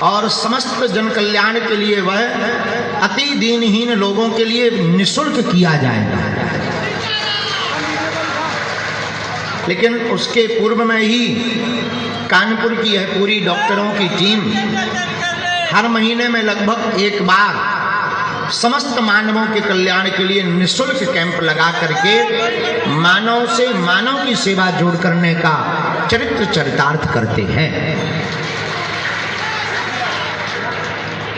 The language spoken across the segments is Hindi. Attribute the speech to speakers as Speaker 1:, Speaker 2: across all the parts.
Speaker 1: और समस्त जन कल्याण के लिए वह अति दीनहीन लोगों के लिए निःशुल्क किया जाएगा। लेकिन उसके पूर्व में ही कानपुर की है पूरी डॉक्टरों की टीम हर महीने में लगभग एक बार समस्त मानवों के कल्याण के लिए निःशुल्क कैंप लगा करके मानव से मानव की सेवा जोड़ करने का चरित्र चरितार्थ करते हैं।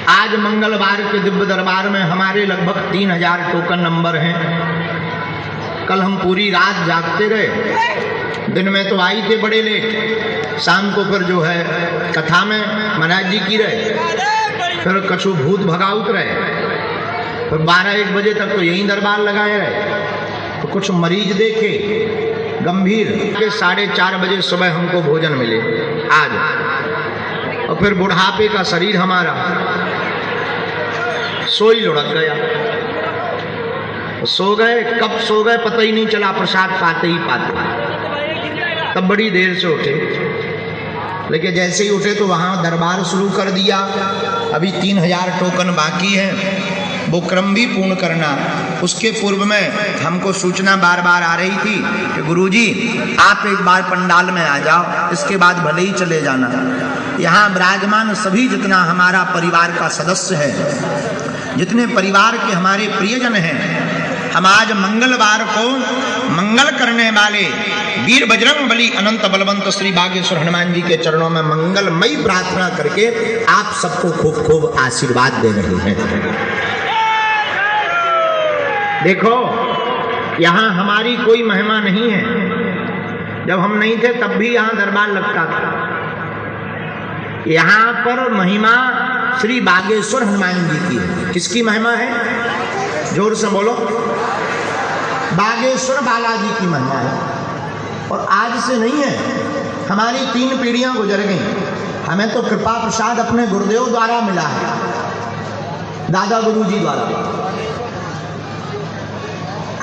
Speaker 1: आज मंगलवार के दिव्य दरबार में हमारे लगभग 3000 टोकन नंबर हैं। कल हम पूरी रात जागते रहे, दिन में तो आई थे बड़े लेट, शाम को फिर जो है कथा में महाराज जी की रहे, फिर कछु भूत भगाउत रहे, फिर 12-1 बजे तक तो यहीं दरबार लगाए रहे। तो कुछ मरीज देखे गंभीर के 4:30 बजे सुबह हमको भोजन मिले आज, और फिर बुढ़ापे का शरीर हमारा सोई लुढ़क गया। सो गए, कब सो गए पता ही नहीं चला, प्रसाद पाते ही पाते। तब बड़ी देर से उठे, लेकिन जैसे ही उठे तो वहाँ दरबार शुरू कर दिया। अभी 3000 टोकन बाकी हैं, वो क्रम भी पूर्ण करना। उसके पूर्व में हमको सूचना बार बार आ रही थी कि गुरुजी आप एक बार पंडाल में आ जाओ, इसके बाद भले ही चले जाना। यहाँ विराजमान सभी जितना हमारा परिवार का सदस्य है, जितने परिवार के हमारे प्रियजन हैं, हम आज मंगलवार को मंगल करने वाले वीर बजरंग बली अनंत बलवंत श्री बागेश्वर हनुमान जी के चरणों में मंगलमयी प्रार्थना करके आप सबको खूब खूब आशीर्वाद दे रहे हैं। देखो, यहाँ हमारी कोई महिमा नहीं है। जब हम नहीं थे तब भी यहाँ दरबार लगता था। यहाँ पर महिमा श्री बागेश्वर हनुमान जी की है। किसकी महिमा है? जोर से बोलो। बागेश्वर बालाजी की महिमा है। और आज से नहीं है, हमारी 3 पीढ़ियां गुजर गई। हमें तो कृपा प्रसाद अपने गुरुदेव द्वारा मिला है, दादा गुरु जी द्वारा।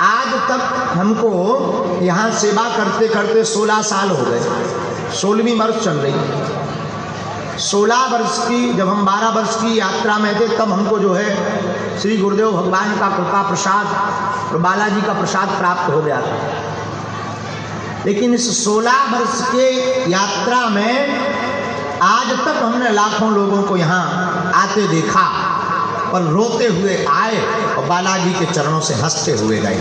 Speaker 1: आज तक हमको यहाँ सेवा करते करते 16 साल हो गए, 16वीं वर्ष चल रही। 16 वर्ष की, जब हम 12 वर्ष की यात्रा में थे तब हमको जो है श्री गुरुदेव भगवान का कृपा प्रसाद और बालाजी का प्रसाद प्राप्त हो गया था। लेकिन इस 16 वर्ष के यात्रा में आज तक हमने लाखों लोगों को यहाँ आते देखा, और रोते हुए आए और बालाजी के चरणों से हंसते हुए गए।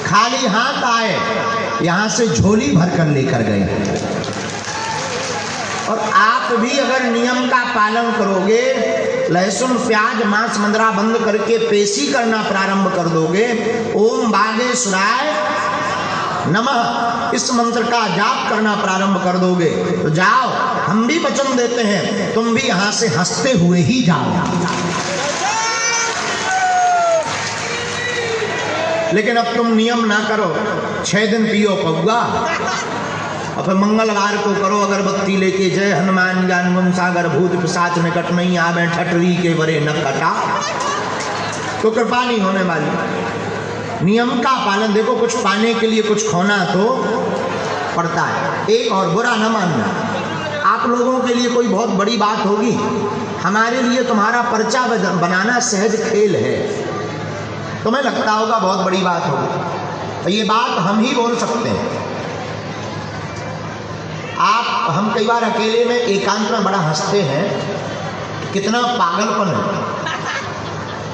Speaker 1: खाली हाथ आए, यहाँ से झोली भरकर लेकर गए। और आप भी अगर नियम का पालन करोगे, लहसुन प्याज मांस मंदरा बंद करके पेशी करना प्रारंभ कर दोगे, ओम बागेश्वराय नमः इस मंत्र का जाप करना प्रारंभ कर दोगे, तो जाओ, हम भी वचन देते हैं, तुम भी यहां से हंसते हुए ही जाओ। लेकिन अब तुम नियम ना करो, 6 दिन पियो पौआ, और फिर मंगलवार को करो अगरबत्ती लेके जय हनुमान ज्ञान गुण सागर भूत पिशाच निकट नहीं आवे ठटरी के बरे न कटा, तो कृपा नहीं होने वाली। नियम का पालन, देखो कुछ पाने के लिए कुछ खोना तो पड़ता है। एक और बुरा न मानना, आप लोगों के लिए कोई बहुत बड़ी बात होगी, हमारे लिए तुम्हारा पर्चा बनाना सहज खेल है। तुम्हें लगता होगा बहुत बड़ी बात होगी, तो ये बात हम ही बोल सकते हैं। हम कई बार अकेले में एकांत में बड़ा हंसते हैं, कितना पागलपन है।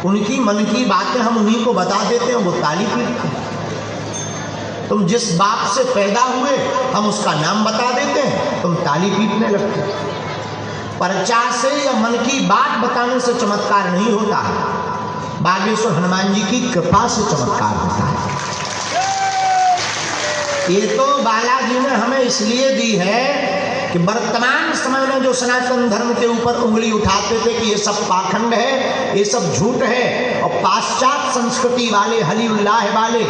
Speaker 1: उनकी मन की बातें हम उन्हीं को बता देते हैं, वो ताली पीटते हैं। तुम जिस बाप से पैदा हुए हम उसका नाम बता देते हैं, तुम ताली पीटने लगते हो। पर्चा से या मन की बात बताने से चमत्कार नहीं होता है, बागेश्वर हनुमान जी की कृपा से चमत्कार होता है। ये तो बालाजी ने हमें इसलिए दी है कि वर्तमान समय में जो सनातन धर्म के ऊपर उंगली उठाते थे कि ये सब पाखंड है, ये सब झूठ है, और पाश्चात्य संस्कृति वाले हली उल्लाह वाले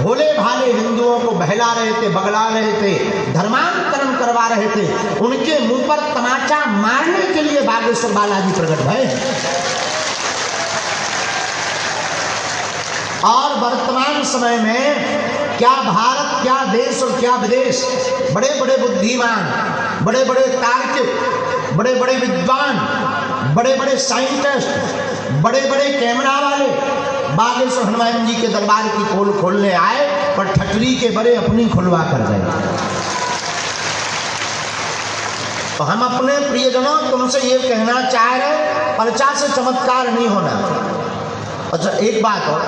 Speaker 1: भोले भाले हिंदुओं को बहला रहे थे, बगला रहे थे, धर्मांतरण करवा रहे थे, उनके मुंह पर तमाचा मारने के लिए बागेश्वर बालाजी प्रकट भय। और वर्तमान समय में क्या भारत, क्या देश और क्या विदेश, बड़े बड़े बुद्धिमान, बड़े बड़े तार्किक, बड़े बड़े विद्वान, बड़े बड़े साइंटिस्ट, बड़े बड़े कैमरा वाले बागेश्वर हनुमान जी के दरबार की पोल खोलने आए, पर ठटरी के बड़े अपनी खुलवा कर गए। तो हम अपने प्रियजनों तुमसे ये कहना चाह रहे, पर्चा से चमत्कार नहीं होना। अच्छा एक बात और,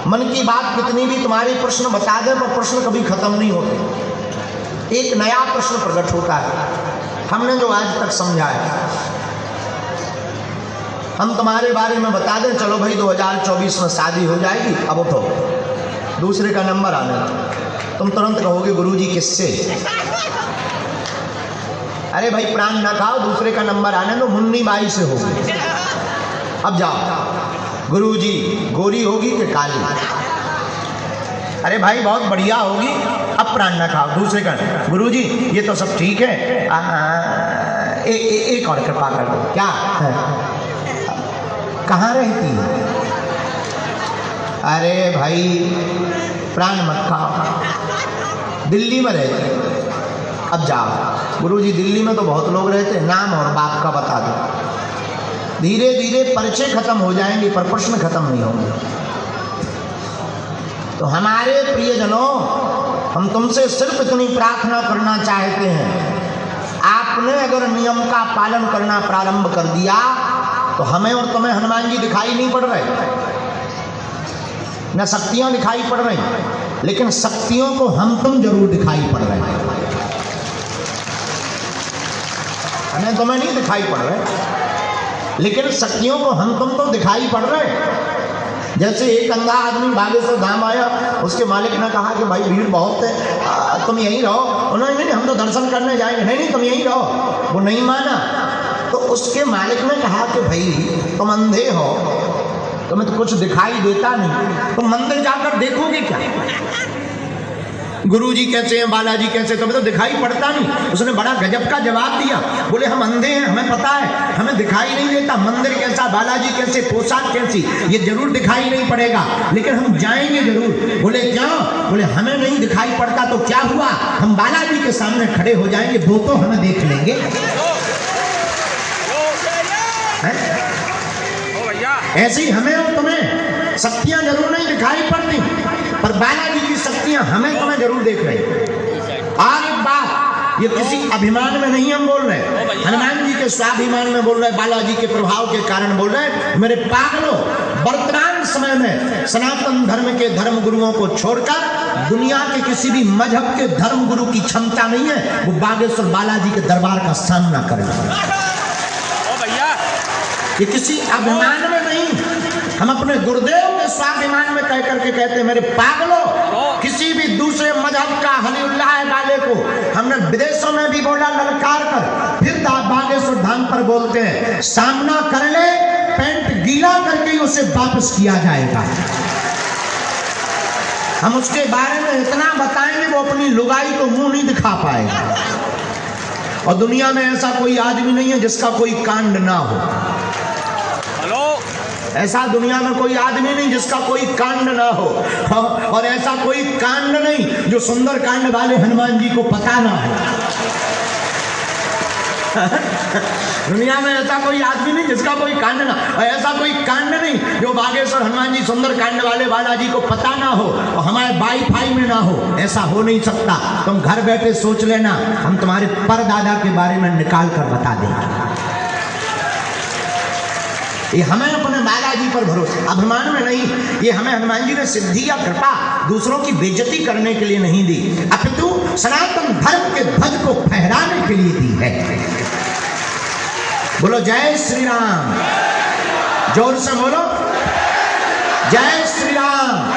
Speaker 1: मन की बात कितनी भी तुम्हारी प्रश्न बता दे, पर प्रश्न कभी खत्म नहीं होते, एक नया प्रश्न प्रकट होता है। हमने जो आज तक समझा है, हम तुम्हारे बारे में बता दें, चलो भाई 2024 में शादी हो जाएगी, अब उठो, दूसरे का नंबर आने, तुम तुरंत कहोगे गुरुजी किससे? अरे भाई प्राण ना खाओ, दूसरे का नंबर आने दो, मुन्नी बाई से होगी। अब जाओ, गुरुजी गोरी होगी कि काली? अरे भाई बहुत बढ़िया होगी, अब प्राण ना खाओ, दूसरे का। गुरुजी ये तो सब ठीक है, एक और कृपा कर दो। क्या है? कहाँ रहती है? अरे भाई प्राण मत खाओ, दिल्ली में रहती है। अब जाओ, गुरुजी दिल्ली में तो बहुत लोग रहते हैं, नाम और बाप का बता दो। धीरे धीरे परिचय खत्म हो जाएंगे, पर प्रश्न खत्म नहीं होंगे। तो हमारे प्रियजनों, हम तुमसे सिर्फ इतनी प्रार्थना करना चाहते हैं, आपने अगर नियम का पालन करना प्रारंभ कर दिया तो हमें और तुम्हें हनुमान जी दिखाई नहीं पड़ रहे, न शक्तियां दिखाई पड़ रही, लेकिन शक्तियों को हम तुम जरूर दिखाई पड़ रहे हैं। हमें तुम्हें नहीं दिखाई पड़ रहे, लेकिन शक्तियों को हम तुम तो दिखाई पड़ रहे। जैसे एक अंधा आदमी बागेश्वर धाम आया, उसके मालिक ने कहा कि भाई भीड़ बहुत है, तुम यहीं रहो। उन्होंने नहीं, हम तो दर्शन करने जाएंगे। नहीं तुम यहीं रहो। वो नहीं माना, तो उसके मालिक ने कहा कि भाई तुम अंधे हो, तुम्हें तो कुछ दिखाई देता नहीं, तुम मंदिर जाकर देखोगे क्या? गुरुजी कैसे हैं, बालाजी कैसे, तुम्हें तो दिखाई पड़ता नहीं। उसने बड़ा गजब का जवाब दिया, बोले हम अंधे हैं, हमें पता है, हमें दिखाई नहीं देता, मंदिर कैसा, बालाजी कैसे, पोशाक कैसी, ये जरूर दिखाई नहीं पड़ेगा, लेकिन हम जाएंगे जरूर। बोले क्यों? बोले हमें नहीं दिखाई पड़ता तो क्या हुआ, हम बालाजी के सामने खड़े हो जाएंगे, वो तो हमें देख लेंगे। ऐसे ही हमें और तुम्हें शक्तियां जरूर नहीं दिखाई पड़ती, पर बालाजी की शक्तियां हमें तुम्हें जरूर देख रही। और एक बात, ये किसी अभिमान में नहीं हम बोल रहे, हनुमान जी के स्वाभिमान में बोल रहे, बालाजी के प्रभाव के कारण बोल रहे। मेरे पागलों, वर्तमान समय में सनातन धर्म के धर्म गुरुओं को छोड़कर दुनिया के किसी भी मजहब के धर्म गुरु की क्षमता नहीं है वो बागेश्वर बालाजी के दरबार का सामना करेगा। ये किसी अभिमान में नहीं, हम अपने गुरुदेव के स्वाभिमान में कह करके कहते हैं, मेरे पागलों, किसी भी दूसरे मजहब का हलीउल्लाह वाले को हमने विदेशों में भी बोला ललकार कर, फिर बागेश्वर धाम पर बोलते हैं, सामना कर ले, पैंट गीला करके उसे वापस किया जाएगा। हम उसके बारे में इतना बताएंगे वो अपनी लुगाई को मुंह नहीं दिखा पाएगा। और दुनिया में ऐसा कोई आदमी नहीं है जिसका कोई कांड ना हो। ऐसा दुनिया में कोई आदमी नहीं जिसका कोई कांड ना हो, और ऐसा कोई कांड नहीं जो सुंदर कांड वाले हनुमान जी को पता ना हो। दुनिया में ऐसा कोई आदमी नहीं जिसका कोई कांड ना, ऐसा कोई कांड नहीं जो बागेश्वर हनुमान जी सुंदर कांड वाले बालाजी को पता ना हो और हमारे वाईफाई में ना हो। ऐसा हो नहीं सकता। तुम घर बैठे सोच लेना, हम तुम्हारे परदादा के बारे में निकाल कर बता देंगे। ये हमें अपने बालाजी पर भरोसा, अभिमान में नहीं। ये हमें हनुमान जी ने सिद्धि या कृपा दूसरों की बेइज्जती करने के लिए नहीं दी, अपितु सनातन धर्म के ध्वज को फहराने के लिए दी है। बोलो जय श्री राम, जोर से बोलो जय श्री राम,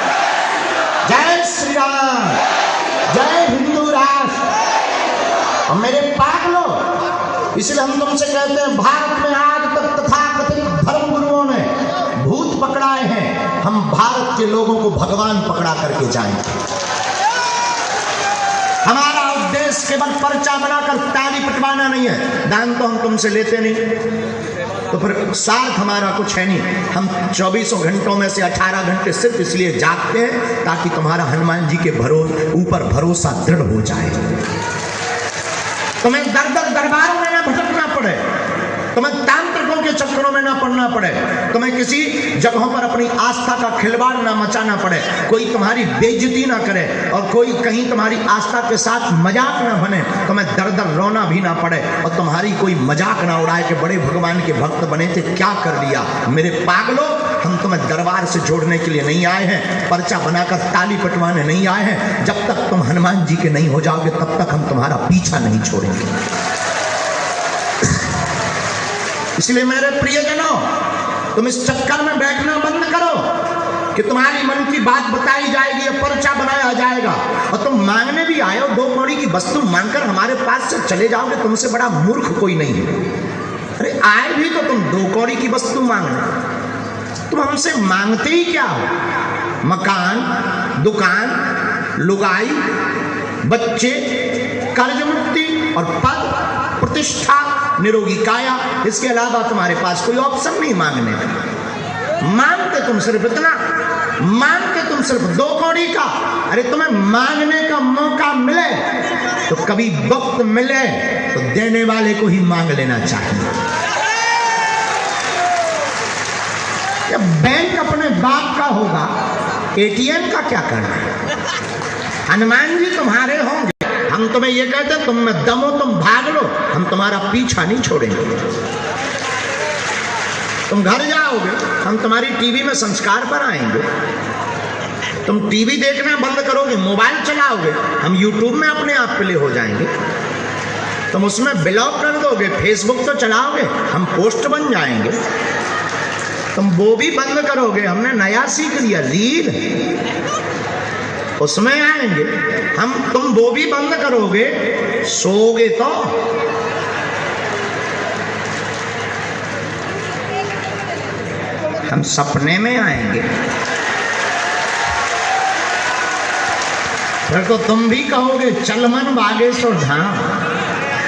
Speaker 1: जय श्री राम, जय हिंदू राष्ट्र। और मेरे पागलों, इसलिए हम तुमसे कहते हैं, भारत में आज तक तथाकथित धर्म गुरुओं ने भूत पकड़ाए हैं, हम भारत के लोगों को भगवान पकड़ा करके जाएंगे। हमारा उद्देश्य केवल पर्चा बनाकर ताली पिटवाना नहीं है। दान तो हम तुमसे लेते नहीं, तो फिर साथ हमारा कुछ है नहीं। हम 24 घंटों में से 18 घंटे सिर्फ इसलिए जागते हैं ताकि तुम्हारा हनुमान जी के ऊपर भरोसा दृढ़ हो जाए, तुम्हें दर दर दरबारों में ना भटकना पड़े, तुम्हें तांत्रिकों के चक्करों में ना पड़ना पड़े, तुम्हें किसी जगहों पर अपनी आस्था का खिलवाड़ ना मचाना पड़े, कोई तुम्हारी बेइज्जती ना करे और कोई कहीं तुम्हारी आस्था के साथ मजाक ना बने, तुम्हें दर दर रोना भी ना पड़े और तुम्हारी कोई मजाक ना उड़ाए कि बड़े भगवान के भक्त बने थे, क्या कर लिया। मेरे पागलों, हम तुम्हें दरबार से जोड़ने के लिए नहीं आए हैं, पर्चा बनाकर ताली पटवाने नहीं आए हैं। जब तक तुम हनुमान जी के नहीं हो जाओगे तब तक हम तुम्हारा पीछा नहीं छोड़ेंगे। इसलिए मेरे प्रियजनों, तुम इस चक्कर में बैठना बंद करो कि तुम्हारी मन की बात बताई जाएगी, पर्चा बनाया जाएगा और तुम मांगने भी आए हो, 2 कौड़ी की वस्तु मांगकर हमारे पास से चले जाओगे, तुमसे बड़ा मूर्ख कोई नहीं है। अरे आए भी तो तुम 2 कौड़ी की वस्तु मांगना, तुम हमसे मांगते ही क्या हो? मकान, दुकान, लुगाई, बच्चे, कर्ज मुक्ति और पद, प्रतिष्ठा, निरोगी काया, इसके अलावा तुम्हारे पास कोई ऑप्शन नहीं मांगने का। मांगते तुम सिर्फ इतना, मांगते तुम सिर्फ 2 कौड़ी का। अरे तुम्हें मांगने का मौका मिले तो कभी वक्त मिले तो देने वाले को ही मांग लेना चाहिए। बैंक अपने बाप का होगा, एटीएम का क्या करना है? हनुमान जी तुम्हारे होंगे, हम तुम्हें ये कहते हैं तुम में दम हो तुम भाग लो, हम तुम्हारा पीछा नहीं छोड़ेंगे। तुम घर जाओगे, हम तुम्हारी टीवी में संस्कार पर आएंगे। तुम टीवी देखना बंद करोगे, मोबाइल चलाओगे, हम यूट्यूब में अपने आप प्ले हो जाएंगे। तुम उसमें ब्लॉग कर दोगे, फेसबुक तो चलाओगे, हम पोस्ट बन जाएंगे। तुम वो भी बंद करोगे, हमने नया सीख लिया रील, उसमें आएंगे हम। तुम वो भी बंद करोगे, सोओगे तो हम सपने में आएंगे। फिर तो तुम भी कहोगे चल मन बागेश्वर धाम।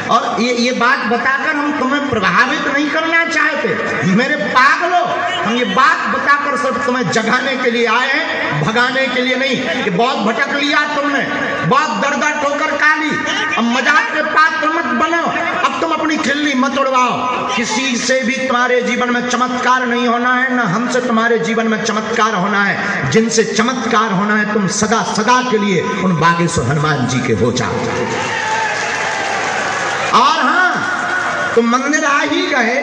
Speaker 1: और ये बात बताकर हम तुम्हें प्रभावित नहीं करना चाहते मेरे पागलों, हम ये बात बताकर सिर्फ तुम्हें जगाने के लिए आए हैं, भगाने के लिए नहीं। कि बहुत भटक लिया तुमने, बहुत दर दर ठोकर काली, अब मजाक के पात्र मत बनो, अब तुम अपनी खिल्ली मत उड़वाओ। किसी से भी तुम्हारे जीवन में चमत्कार नहीं होना है, ना हमसे तुम्हारे जीवन में चमत्कार होना है। जिनसे चमत्कार होना है तुम सदा सदा के लिए उन बागेश्वर हनुमान जी के हो जाओ। और हाँ, तुम मंदिर आ ही गए,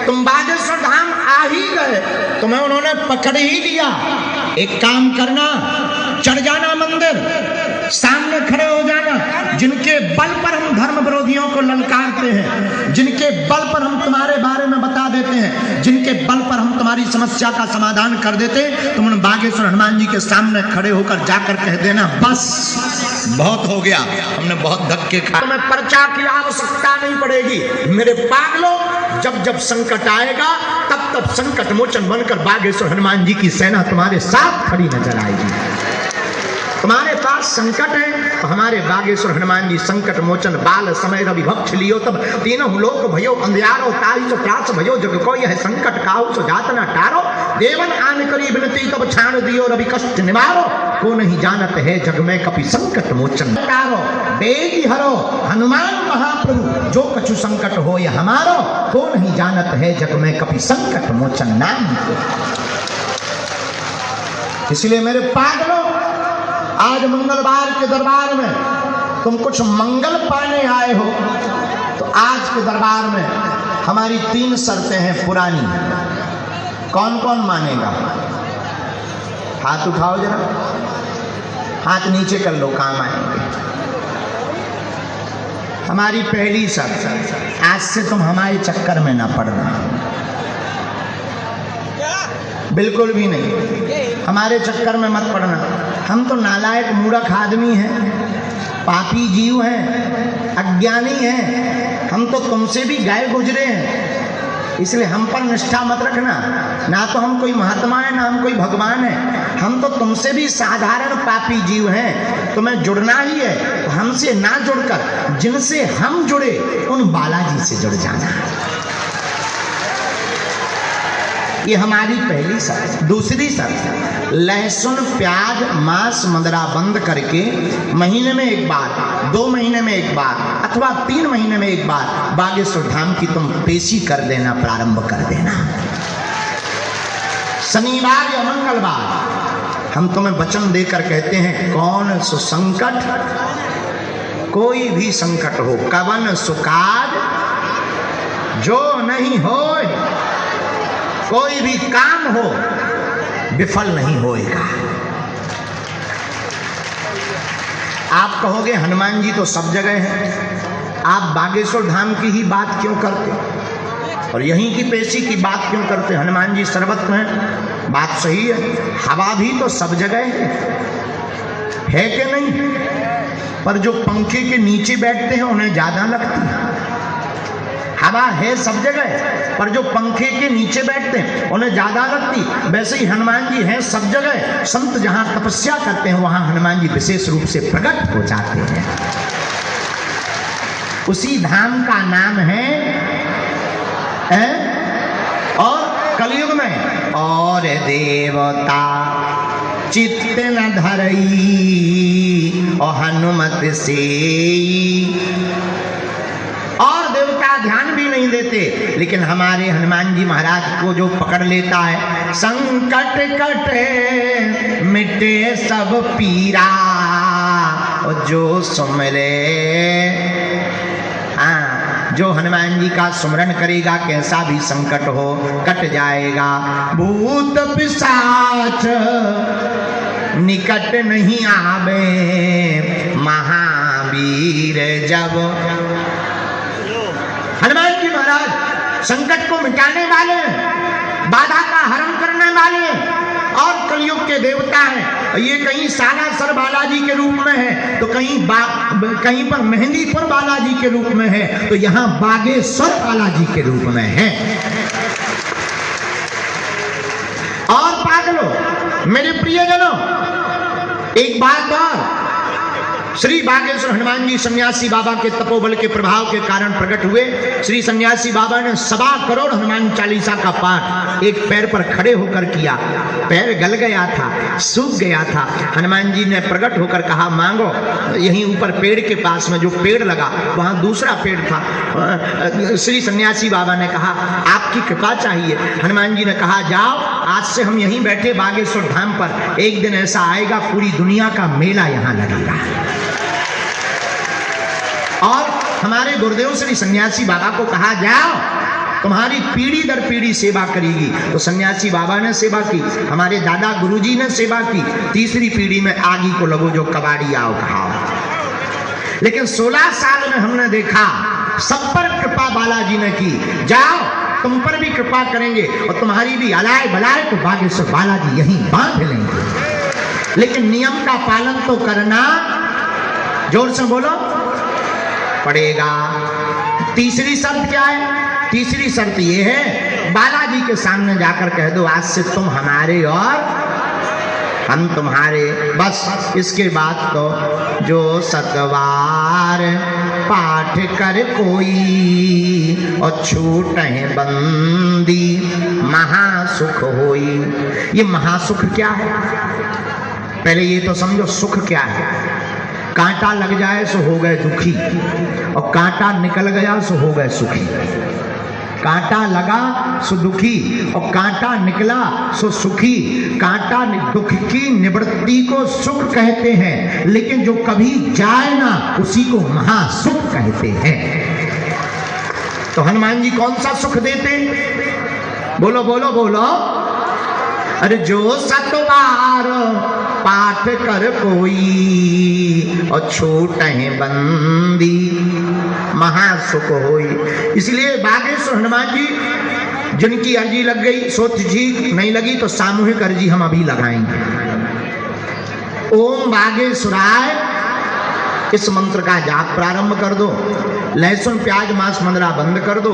Speaker 1: तुम बागेश्वर धाम आ ही गए, तुम्हें उन्होंने पकड़ ही लिया। एक काम करना, चढ़ जाना मंदिर, सामने खड़े हो जाना। जिनके बल पर हम धर्म विरोधियों को ललकारते हैं, जिनके बल पर हम तुम्हारे बारे में बता देते हैं, जिनके बल पर हम तुम्हारी समस्या का समाधान कर देते हैं, तुम उन बागेश्वर हनुमान जी के सामने खड़े होकर जाकर कह देना बस बहुत हो गया, हमने बहुत धक्के खाए, तुम्हें पर्चा की आवश्यकता नहीं पड़ेगी। मेरे पागलों, जब जब संकट आएगा तब तब संकट मोचन बनकर बागेश्वर हनुमान जी की सेना तुम्हारे साथ खड़ी नजर आएगी। तुम्हारे पास संकट है तो हमारे बागेश्वर हनुमान जी संकट मोचन बाल समय रवि भक्ष लियो तब तीनों लोक भयो अंधियारो ताई सो त्रास भयो जग कोई है संकट काहू सो जात ना टारो देवन आन करी बिनती तब छाण दियो रवि कष्ट निवारो को नहीं जानत है जग में कपि संकट मोचन टारो बेगी हरो हनुमान महाप्रभु जो कछु संकट हो ये हमारो को नहीं जानत है जग में कपि संकट मोचन नाम। इसलिए मेरे पागलों, आज मंगलवार के दरबार में तुम कुछ मंगल पाने आए हो तो आज के दरबार में हमारी 3 शर्तें हैं पुरानी। कौन कौन मानेगा? हाथ उठाओ जरा, हाथ नीचे कर लो, काम आएंगे। हमारी पहली शर्त, आज से तुम हमारे चक्कर में ना पड़ना, बिल्कुल भी नहीं, हमारे चक्कर में मत पड़ना। हम तो नालायक मूर्ख आदमी हैं, पापी जीव हैं, अज्ञानी हैं, हम तो तुमसे भी गए गुजरे हैं, इसलिए हम पर निष्ठा मत रखना। ना तो हम कोई महात्मा है, ना हम कोई भगवान है, हम तो तुमसे भी साधारण पापी जीव हैं। तुम्हें जुड़ना ही है तो हमसे ना जुड़कर जिनसे हम जुड़े उन बालाजी से जुड़ जाना। ये हमारी पहली शर्त। दूसरी शर्त, लहसुन प्याज मांस मदिरा बंद करके महीने में एक बार, 2 महीने में एक बार अथवा 3 महीने में एक बार बागेश्वर धाम की तुम पेशी कर देना, प्रारंभ कर देना। शनिवार या मंगलवार हम तुम्हें वचन देकर कहते हैं, कौन सो संकट, कोई भी संकट हो, कवन सुकाज जो नहीं हो, कोई भी काम हो विफल नहीं होएगा। आप कहोगे हनुमान जी तो सब जगह हैं, आप बागेश्वर धाम की ही बात क्यों करते और यहीं की पेशी की बात क्यों करते? हनुमान जी सर्वत्र हैं, बात सही है, हवा भी तो सब जगह है कि नहीं? पर जो पंखे के नीचे बैठते हैं उन्हें ज्यादा लगती है। हवा है सब जगह, पर जो पंखे के नीचे बैठते हैं उन्हें ज्यादा लगती। वैसे ही हनुमान जी हैं सब जगह, संत जहां तपस्या करते हैं वहां हनुमान जी विशेष रूप से प्रकट हो जाते हैं। उसी धाम का नाम है और कलयुग में और देवता चित्त न धरई और हनुमत से, और देवता ध्यान भी नहीं देते, लेकिन हमारे हनुमान जी महाराज को जो पकड़ लेता है, संकट कटे मिटे सब पीरा और जो सुमरे, जो हनुमान जी का सुमरन करेगा कैसा भी संकट हो कट जाएगा। भूत पिशाच निकट नहीं आवे, महावीर जब। हनुमान जी महाराज संकट को मिटाने वाले, बाधा का हरण करने वाले और कलयुग के देवता हैं। ये कहीं सालासर बालाजी के रूप में है तो कहीं पर मेहंदीपुर बालाजी के रूप में है, तो यहाँ बागेश्वर बालाजी के रूप में है। और पागलों, मेरे प्रियजनों, एक बात और, श्री बागेश्वर हनुमान जी सन्यासी बाबा के तपोबल के प्रभाव के कारण प्रकट हुए। श्री सन्यासी बाबा ने 1.25 करोड़ हनुमान चालीसा का पाठ एक पैर पर खड़े होकर किया। पैर गल गया था, सूख गया था। हनुमान जी ने प्रकट होकर कहा, मांगो। यहीं ऊपर पेड़ के पास में जो पेड़ लगा वहां दूसरा पेड़ था। श्री सन्यासी बाबा ने कहा, आपकी कृपा चाहिए। हनुमान जी ने कहा, जाओ, आज से हम यहीं बैठे बागेश्वर धाम पर, एक दिन ऐसा आएगा पूरी दुनिया का मेला यहाँ लगेगा। और हमारे गुरुदेव श्री सन्यासी बाबा को कहा, जाओ, तुम्हारी पीढ़ी दर पीढ़ी सेवा करेगी। तो सन्यासी बाबा ने सेवा की, हमारे दादा गुरुजी ने सेवा की। तीसरी पीढ़ी में आगी को लगो जो कबाड़ी आओ कहाओ। लेकिन 16 साल में हमने देखा सब पर कृपा बालाजी ने की। जाओ, तुम पर भी कृपा करेंगे और तुम्हारी भी अलाय बलाय तो बागेश्वर बालाजी यहीं बांध लेंगे। लेकिन नियम का पालन तो करना, जोर से बोलो, पड़ेगा। तीसरी शर्त क्या है? तीसरी शर्त ये है, बालाजी के सामने जाकर कह दो, आज से तुम हमारे और हम तुम्हारे। बस इसके बाद तो जो सतवार पाठ कर कोई और छूट है बंदी महासुख होई। ये महासुख क्या है? पहले ये तो समझो सुख क्या है। कांटा लग जाए सो हो गए दुखी और कांटा निकल गया सो हो गए सुखी। कांटा लगा सो दुखी और कांटा निकला सो सुखी। कांटा दुख की निवृत्ति को सुख कहते हैं, लेकिन जो कभी जाए ना उसी को महासुख कहते हैं। तो हनुमान जी कौन सा सुख देते? बोलो बोलो बोलो। अरे जो सतवार पाठ कर कोई और छूट है बंदी महासुख होई। इसलिए बागेश्वर हनुमान जी जिनकी अर्जी लग गई, सोच जी नहीं लगी तो सामूहिक अर्जी हम अभी लगाएंगे। ओम बागेश्वराय, इस मंत्र का जाप प्रारंभ कर दो। लहसुन प्याज मांस मदिरा बंद कर दो।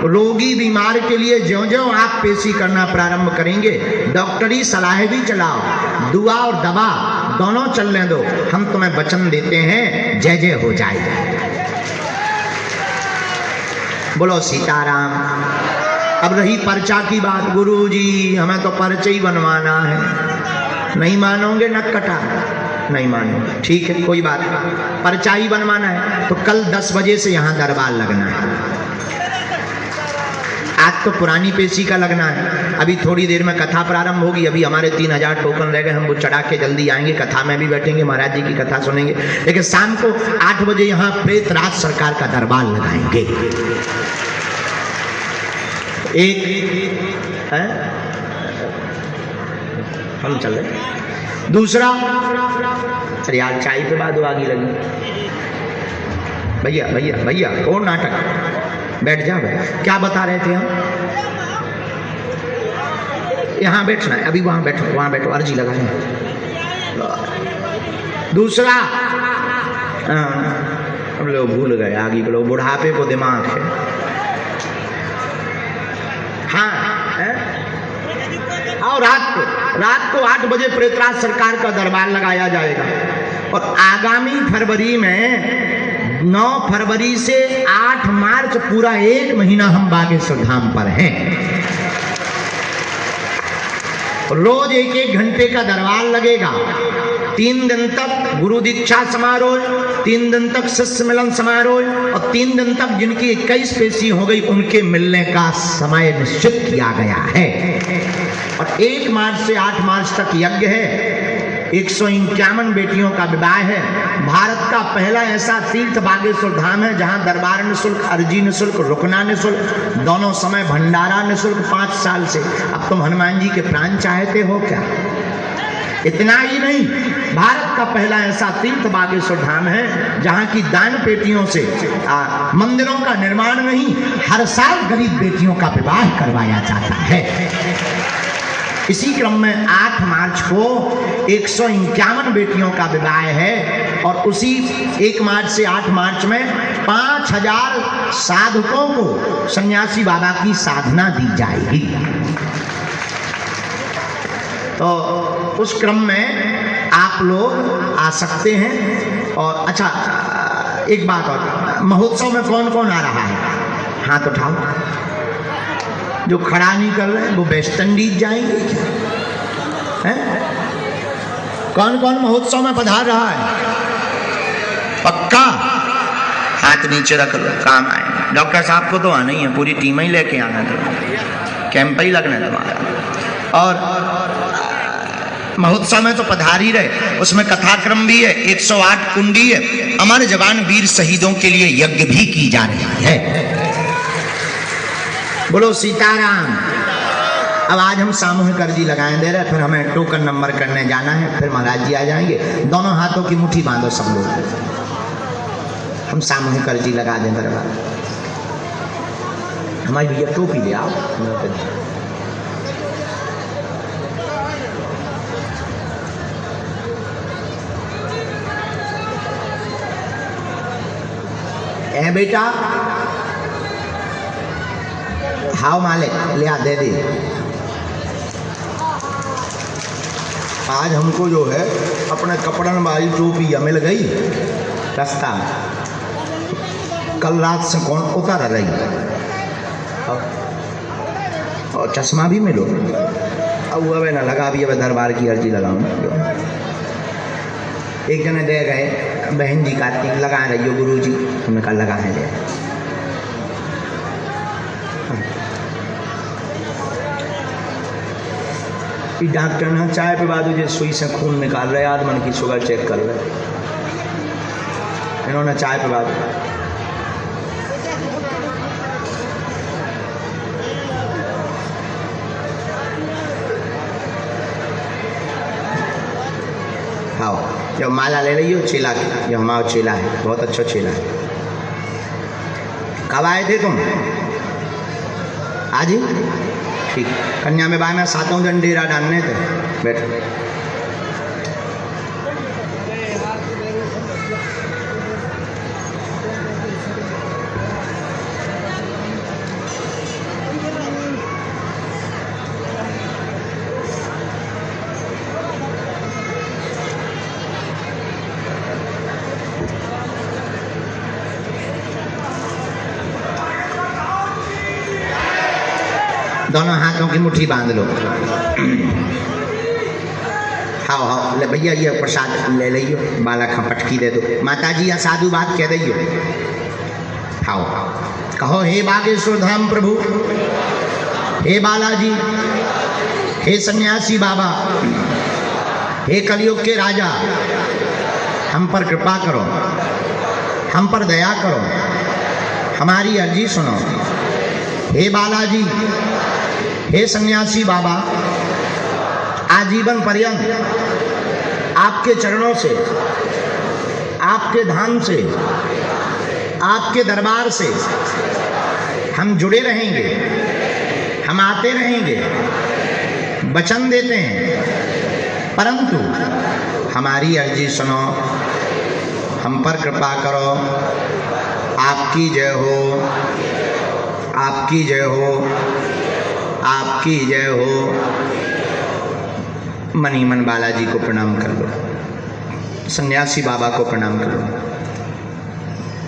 Speaker 1: रोगी बीमार के लिए ज्यों-ज्यों आप पेशी करना प्रारंभ करेंगे, डॉक्टरी सलाह भी चलाओ, दुआ और दवा दोनों चलने दो। हम तुम्हें वचन देते हैं, जय जय हो जाएगा। बोलो सीताराम। अब रही पर्चा की बात, गुरुजी हमें तो पर्चा ही बनवाना है। नहीं मानोगे नक कटा, नहीं मानोगे, ठीक है कोई बात नहीं, पर्चा ही बनवाना है तो कल 10 बजे से यहाँ दरबार लगना है। आज तो पुरानी पेशी का लगना है, अभी थोड़ी देर में कथा प्रारंभ होगी। अभी हमारे 3000 टोकन रह गए, हम वो चढ़ा के जल्दी आएंगे, कथा में भी बैठेंगे, महाराज जी की कथा सुनेंगे। लेकिन शाम को 8 बजे यहाँ प्रेतराज सरकार का दरबार लगाएंगे। एक है हम चल रहे, दूसरा अरे यार चाय पे बाद आगी लगी। भैया भैया भैया और नाटक, बैठ जा भाई, क्या बता रहे थे हम? यहाँ बैठना है, अभी वहां बैठो, वहां बैठो, अर्जी लगाए। दूसरा हम लोग भूल गए, आगे के लोग, बुढ़ापे को दिमाग है। हाँ है? और रात को 8 बजे प्रेतराज सरकार का दरबार लगाया जाएगा। और आगामी फरवरी में 9 फरवरी से 8 मार्च पूरा 1 महीना हम बागेश्वर धाम पर हैं। रोज 1-1 घंटे का दरबार लगेगा। 3 दिन तक गुरु दीक्षा समारोह, 3 दिन तक शिष्य मिलन समारोह और 3 दिन तक जिनकी 21 पेशी हो गई उनके मिलने का समय निश्चित किया गया है। और 1 मार्च से 8 मार्च तक यज्ञ है। 151 बेटियों का विवाह है। भारत का पहला ऐसा तीर्थ बागेश्वर धाम है जहां दरबार निःशुल्क, अर्जी निःशुल्क, रुकना निःशुल्क, दोनों समय भंडारा निःशुल्क 5 साल से। अब तुम हनुमान जी के प्राण चाहते हो क्या? इतना ही नहीं, भारत का पहला ऐसा तीर्थ बागेश्वर धाम है जहां की दान पेटियों से मंदिरों का निर्माण नहीं, हर साल गरीब बेटियों का विवाह करवाया जाता है। इसी क्रम में 8 मार्च को 151 बेटियों का विवाह है और उसी 1 मार्च से 8 मार्च में 5000 साधकों को सन्यासी बाबा की साधना दी जाएगी। तो उस क्रम में आप लोग आ सकते हैं। और अच्छा एक बात और, महोत्सव में कौन कौन आ रहा है? हाथ उठाओ। जो खड़ा नहीं कर रहे वो वेस्ट इंडीज जाएंगे क्या? हैं? कौन कौन महोत्सव में पधार रहा है? पक्का हाथ नीचे रख लो, काम आए। डॉक्टर साहब को तो आना ही है, पूरी टीम ही लेके आना है, कैंप ही लगना है तुम्हारा। और महोत्सव में तो पधार ही रहे, उसमें कथाक्रम भी है, 108 कुंडी है, अमर जवान वीर शहीदों के लिए यज्ञ भी की जा रही है। बोलो सीताराम। अब आज हम सामूहिक अर्जी लगाए दे रहे, फिर हमें टोकन नंबर करने जाना है, फिर महाराज जी आ जाएंगे। दोनों हाथों की मुट्ठी बांधो सब लोग, हम सामूहिक अर्जी लगा दें दरबार। हमारी भैया टोपी ले आओ। ए बेटा, हाँ मालिक ले आ, दे दी। आज हमको जो है अपने कपड़न वाली टोपी मिल गई रास्ता में, कल रात से कौन उतर रही, और चश्मा भी मिलो। अब अब ना लगा, भी अब दरबार की अर्जी लगाऊँ। एक जने दे गए, बहन जी कार्तिक लगा रही हो गुरु जी, हमने कहा लगा है दे। डॉक्टर ने चाय पे बाद मुझे सुई से खून निकाल रहे, आदमन की शुगर चेक कर रहे, इन्होंने चाय पे बाद हाँ, जब माला ले रही हो चेला की, जो हमारा चेला है, बहुत अच्छा चेला है। कब आए थे तुम? आज ही? ठीक। कन्या में बाय में 7 दिन डेरा डालने थे, बैठो। दोनों हाथों की मुट्ठी बांध लो। हाँ हाँ ले भैया ये प्रसाद ले लियो, बाला खा पटकी दे दो। माता जी या साधु बात कह दियो। हाँ कहो हे बागेश्वर धाम प्रभु, हे बालाजी, हे सन्यासी बाबा, हे कलयुग के राजा, हम पर कृपा करो, हम पर दया करो, हमारी अर्जी सुनो। हे बालाजी, हे सन्यासी बाबा, आजीवन पर्यंत आपके चरणों से, आपके धाम से, आपके दरबार से हम जुड़े रहेंगे, हम आते रहेंगे, वचन देते हैं, परंतु हमारी अर्जी सुनो, हम पर कृपा करो। आपकी जय हो, आपकी जय हो, आपकी जय हो। मन ही मन बालाजी को प्रणाम कर लो, सन्यासी बाबा को प्रणाम कर लो।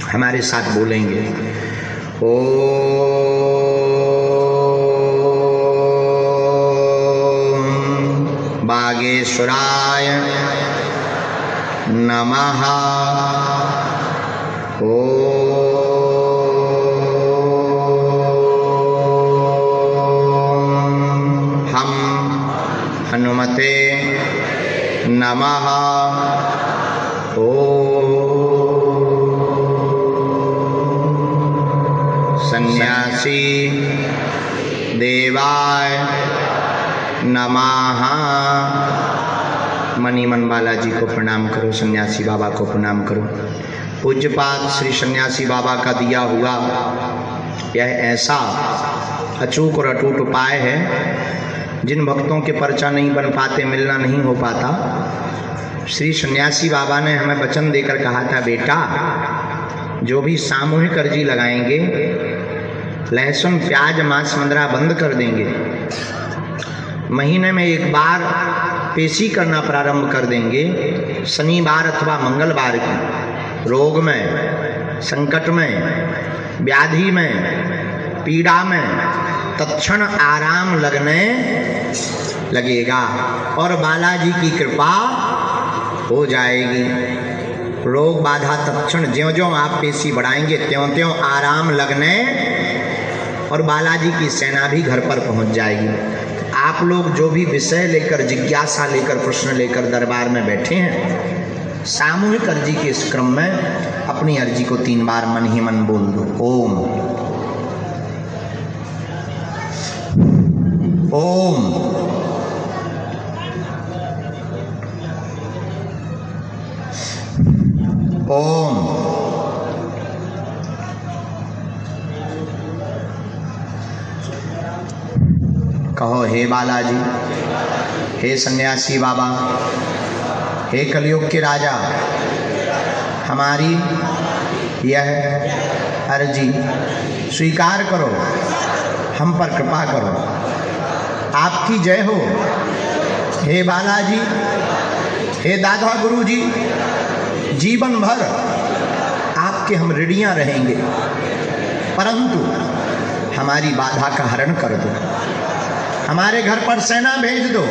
Speaker 1: हमारे साथ बोलेंगे ओम बागेश्वराय नमः। हम हनुमते नमः। सन्यासी देवाय नमः। मनी मन बालाजी को प्रणाम करो, सन्यासी बाबा को प्रणाम करो। पूज्यपाद श्री सन्यासी बाबा का दिया हुआ यह ऐसा अचूक और अटूट उपाय है, जिन भक्तों के पर्चा नहीं बन पाते, मिलना नहीं हो पाता, श्री सन्यासी बाबा ने हमें वचन देकर कहा था, बेटा जो भी सामूहिक अर्जी लगाएंगे, लहसुन प्याज मांस मंद्रा बंद कर देंगे, महीने में एक बार पेशी करना प्रारंभ कर देंगे, शनिवार अथवा मंगलवार की, रोग में, संकट में, व्याधि में, पीड़ा में तत्क्षण आराम लगने लगेगा और बालाजी की कृपा हो जाएगी। रोग बाधा तत्क्षण ज्यों ज्यों आप पेशी बढ़ाएंगे त्यों त्यों आराम लगने और बालाजी की सेना भी घर पर पहुंच जाएगी। आप लोग जो भी विषय लेकर, जिज्ञासा लेकर, प्रश्न लेकर दरबार में बैठे हैं, सामूहिक अर्जी के इस क्रम में अपनी अर्जी को 3 बार मन ही मन बोल दो। ओम ओम ओम। कहो हे बालाजी, हे सन्यासी बाबा, हे कलयुग के राजा, हमारी यह अर्जी स्वीकार करो, हम पर कृपा करो। आपकी जय हो। हे बालाजी, हे दादा गुरु जी, जीवन भर आपके हम ऋणियाँ रहेंगे, परंतु हमारी बाधा का हरण कर दो, हमारे घर पर सेना भेज दो,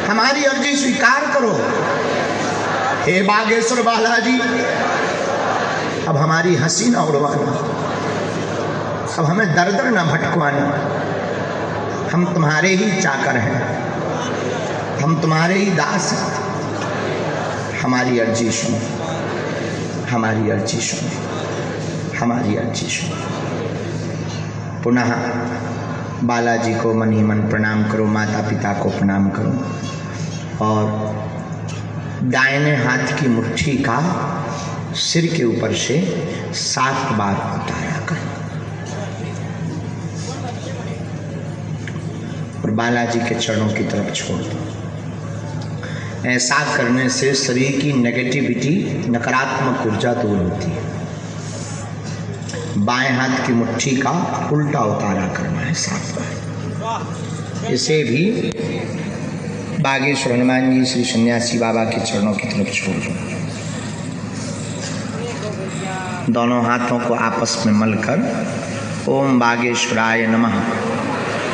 Speaker 1: हमारी अर्जी स्वीकार करो। हे बागेश्वर बालाजी, अब हमारी हंसी न उड़वाना, अब हमें दर दर न भटकवाना। हम तुम्हारे ही चाकर हैं, हम तुम्हारे ही दास हैं। हमारी अर्जी सुनो, हमारी अर्जी सुनो, हमारी अर्जी सुनो। पुनः बालाजी को मन ही मन प्रणाम करो, माता पिता को प्रणाम करो और दाहिने हाथ की मुट्ठी का सिर के ऊपर से 7 बार उतारा करो और बालाजी के चरणों की तरफ छोड़ दो। ऐसा करने से शरीर की नेगेटिविटी, नकारात्मक ऊर्जा दूर होती है। बाएं हाथ की मुट्ठी का उल्टा उतारा करना है 7 बार। इसे भी बागेश्वर हनुमान जी श्री सन्यासी बाबा के चरणों की तरफ छोड़ दो। दोनों हाथों को आपस में मलकर ओम बागेश्वराय नमः,